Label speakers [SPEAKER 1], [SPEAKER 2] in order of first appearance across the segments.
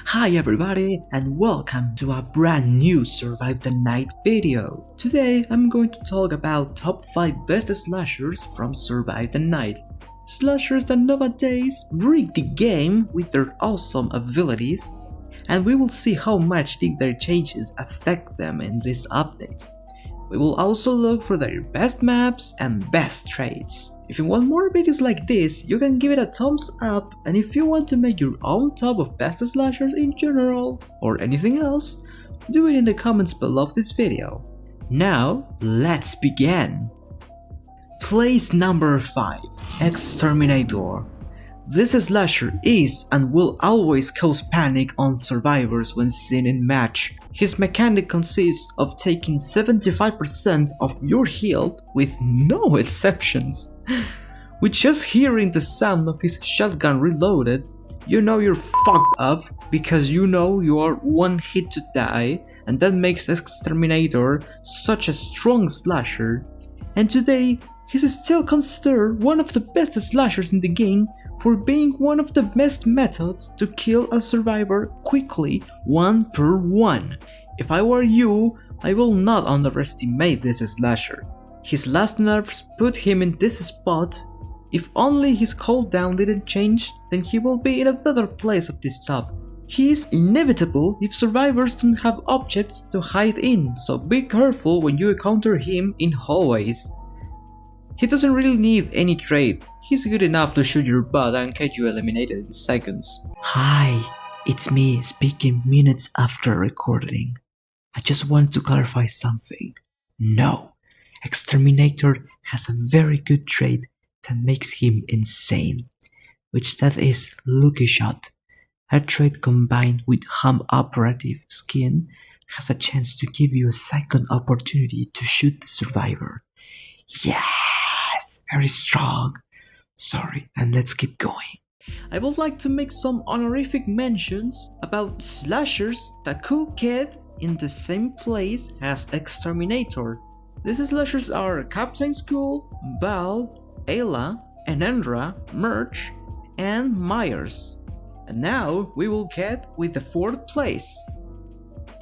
[SPEAKER 1] Hi everybody and welcome to a brand new Survive the Night video. Today I'm going to talk about top 5 best slashers from Survive the Night. Slashers that nowadays break the game with their awesome abilities, and we will see how much did their changes affect them in this update. We will also look for their best maps and best traits. If you want more videos like this, you can give it a thumbs up, and if you want to make your own top of best slashers in general, or anything else, do it in the comments below this video. Now, let's begin! Place number 5. Exterminator. This slasher is and will always cause panic on survivors when seen in match. His mechanic consists of taking 75% of your health with no exceptions. With just hearing the sound of his shotgun reloaded, you know you're fucked up because you know you are one hit to die, and that makes Exterminator such a strong slasher. And today, he's still considered one of the best slashers in the game for being one of the best methods to kill a survivor quickly, 1 per 1. If I were you, I will not underestimate this slasher. His last nerfs put him in this spot. If only his cooldown didn't change, then he will be in a better place of this top. He is inevitable if survivors don't have objects to hide in, so be careful when you encounter him in hallways. He doesn't really need any trait, he's good enough to shoot your butt and get you eliminated in seconds. Hi, it's me speaking minutes after recording. I just want to clarify something. No, Exterminator has a very good trait that makes him insane, which that is Lucky Shot. A trait combined with Hum Operative Skin has a chance to give you a second opportunity to shoot the survivor. Yes, very strong. Sorry, and let's keep going. I would like to make some honorific mentions about slashers that could get in the same place as Exterminator. These slashers are Captain School, Val, Ayla, Enrage, Merch, and Myers. And now we will get with the 4th place.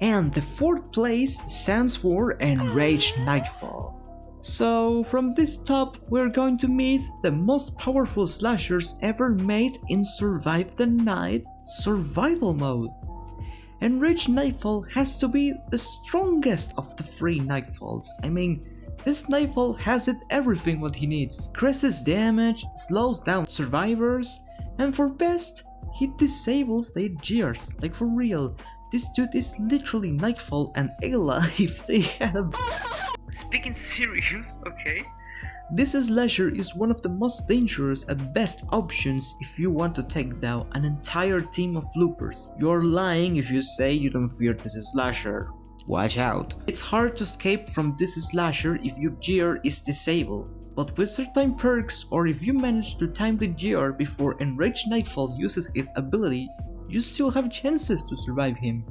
[SPEAKER 1] And the 4th place stands for Enrage Nightfall. So from this top we're going to meet the most powerful slashers ever made in Survive the Night survival mode. Enrage Nightfall has to be the strongest of the 3 Nightfalls. I mean, this Nightfall has everything what he needs. Increases damage, slows down survivors, and for best, he disables their gears. Like for real, this dude is literally Nightfall and Ayla if they had a... Speaking serious, okay? This slasher is one of the most dangerous and best options if you want to take down an entire team of loopers. You're lying if you say you don't fear this slasher. Watch out. It's hard to escape from this slasher if your gear is disabled, but with certain perks or if you manage to time the gear before Enrage Nightfall uses his ability, you still have chances to survive him.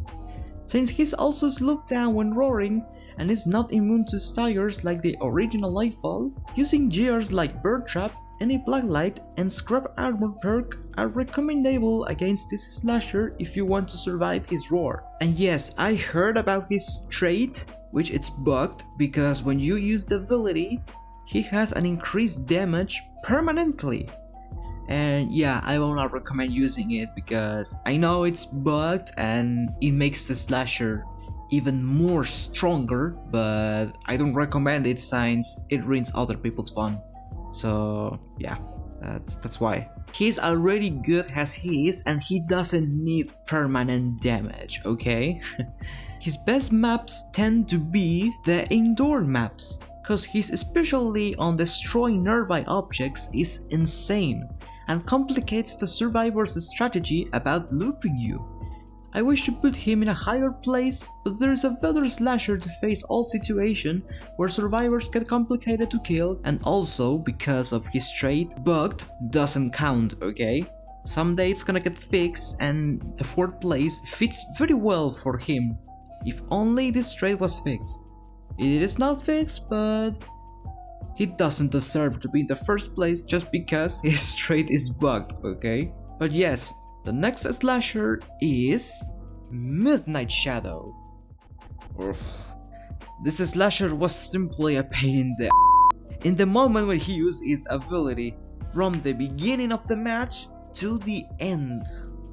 [SPEAKER 1] Since he's also slowed down when roaring, and is not immune to staggers like the original Nightfall, using gears like Bird Trap, any Blacklight, and Scrap Armor perk are recommendable against this slasher if you want to survive his roar. And yes, I heard about his trait, which it's bugged because when you use the ability, he has an increased damage permanently. And yeah, I will not recommend using it because I know it's bugged and it makes the slasher even more stronger, but I don't recommend it since it ruins other people's fun. So yeah, that's why. He's already good as he is and he doesn't need permanent damage, okay? His best maps tend to be the indoor maps, cause his especially on destroying nearby objects is insane and complicates the survivor's strategy about looping you. I wish to put him in a higher place, but there is a better slasher to face all situations where survivors get complicated to kill, and also because of his trait, bugged doesn't count, okay? Someday it's gonna get fixed and the 4th place fits very well for him, if only this trait was fixed. It is not fixed, but he doesn't deserve to be in the 1st place just because his trait is bugged, okay? But yes, The next slasher is Midnight Shadow. Oof. This slasher was simply a pain in the in the moment when he used his ability from the beginning of the match to the end.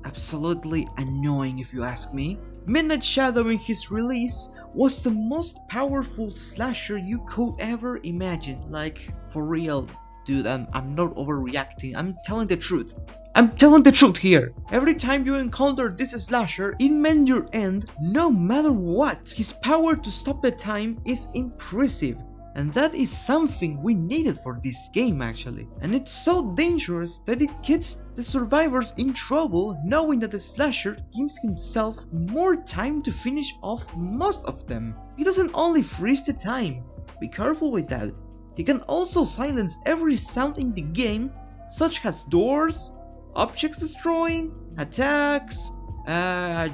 [SPEAKER 1] Absolutely annoying if you ask me. Midnight Shadow in his release was the most powerful slasher you could ever imagine. Like, for real, dude, I'm not overreacting, I'm telling the truth. I'm telling the truth here. Every time you encounter this slasher, it meant your end no matter what. His power to stop the time is impressive. And that is something we needed for this game actually. And it's so dangerous that it gets the survivors in trouble, knowing that the slasher gives himself more time to finish off most of them. He doesn't only freeze the time, be careful with that. He can also silence every sound in the game, such as doors, objects destroying, attacks,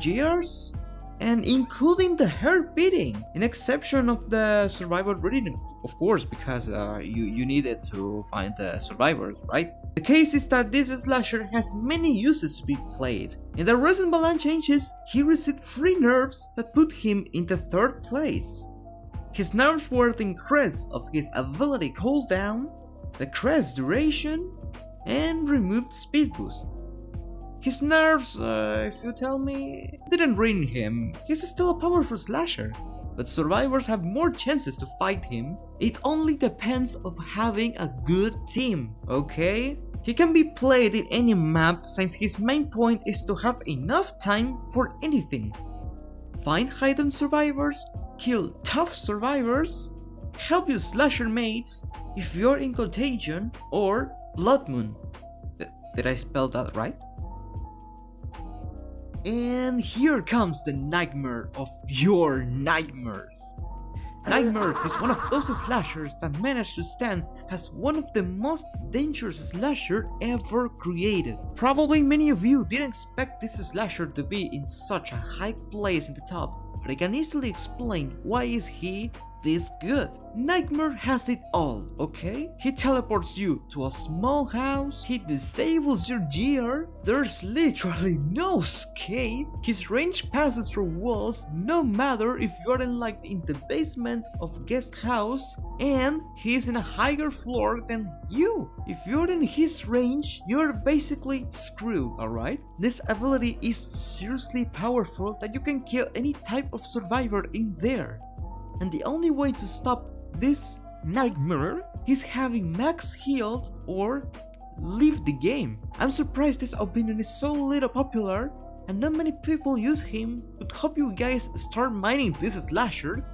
[SPEAKER 1] gears, and including the heart beating, an exception of the survivor reading, of course, because you needed to find the survivors, right? The case is that this slasher has many uses to be played. In the recent balance changes, he received 3 nerfs that put him in the 3rd place. His nerfs were the increase of his ability cooldown, the crest duration, and removed speed boost. His nerfs, if you tell me, didn't ruin him. He's still a powerful slasher, but survivors have more chances to fight him. It only depends on having a good team, okay? He can be played in any map since his main point is to have enough time for anything. Find hidden survivors, kill tough survivors, help your slasher mates if you're in Contagion or Blood Moon. Did I spell that right? And here comes the nightmare of your nightmares. Nightmare is one of those slashers that managed to stand as one of the most dangerous slasher ever created. Probably many of you didn't expect this slasher to be in such a high place in the top, but I can easily explain why is he this good. Nightmare has it all, okay? He teleports you to a small house, he disables your gear, there's literally no escape, his range passes through walls no matter if you're in the basement of guest house, and he's in a higher floor than you. If you're in his range, you're basically screwed, alright? This ability is seriously powerful that you can kill any type of survivor in there. And the only way to stop this nightmare is having max healed or leave the game. I'm surprised this opinion is so little popular and not many people use him, but hope you guys start mining this slasher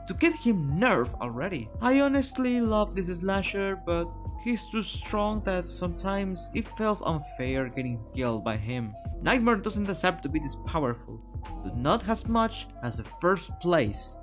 [SPEAKER 1] to get him nerfed already. I honestly love this slasher, but he's too strong that sometimes it feels unfair getting killed by him. Nightmare doesn't deserve to be this powerful, but not as much as the 1st place.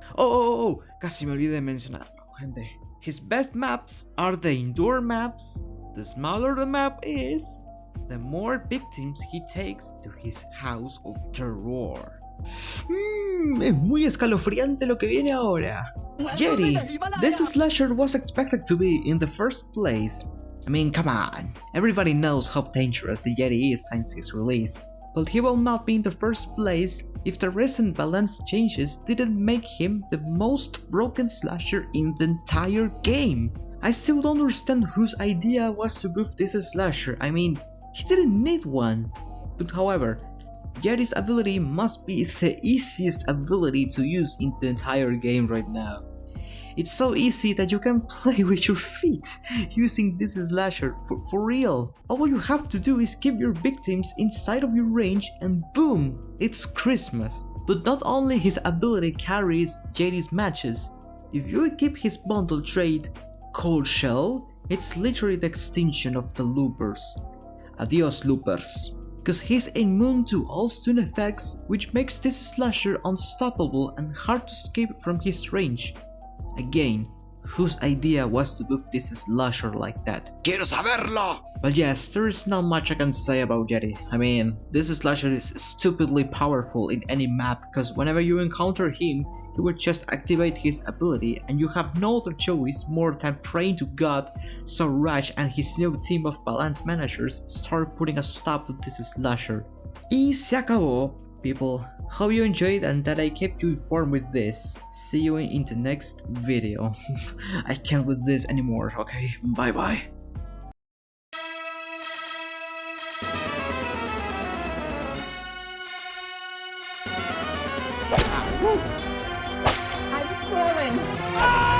[SPEAKER 1] Casi me olvidé de mencionarlo, gente. His best maps are the indoor maps. The smaller the map is, the more victims he takes to his house of terror. Es muy escalofriante lo que viene ahora. Yeti. This slasher was expected to be in the 1st place. I mean, come on. Everybody knows how dangerous the Yeti is since his release. But he will not be in the 1st place if the recent balance changes didn't make him the most broken slasher in the entire game. I still don't understand whose idea was to buff this slasher. I mean, he didn't need one. But however, Yeti's ability must be the easiest ability to use in the entire game right now. It's so easy that you can play with your feet using this slasher, for real. All you have to do is keep your victims inside of your range and boom, it's Christmas. But not only his ability carries Yeti's matches, if you keep his bundle trait, Cold Shell, it's literally the extinction of the loopers. Adios loopers. Cause he's immune to all stun effects, which makes this slasher unstoppable and hard to escape from his range. Again, whose idea was to buff this slasher like that? Quiero saberlo! But yes, there is not much I can say about Yeti. I mean, this slasher is stupidly powerful in any map because whenever you encounter him, he will just activate his ability and you have no other choice more than praying to God so Raj and his new team of balance managers start putting a stop to this slasher. Y se acabó, people. Hope you enjoyed and that I kept you informed with this. See you in the next video. I can't with this anymore, okay? Bye bye.
[SPEAKER 2] I'm falling.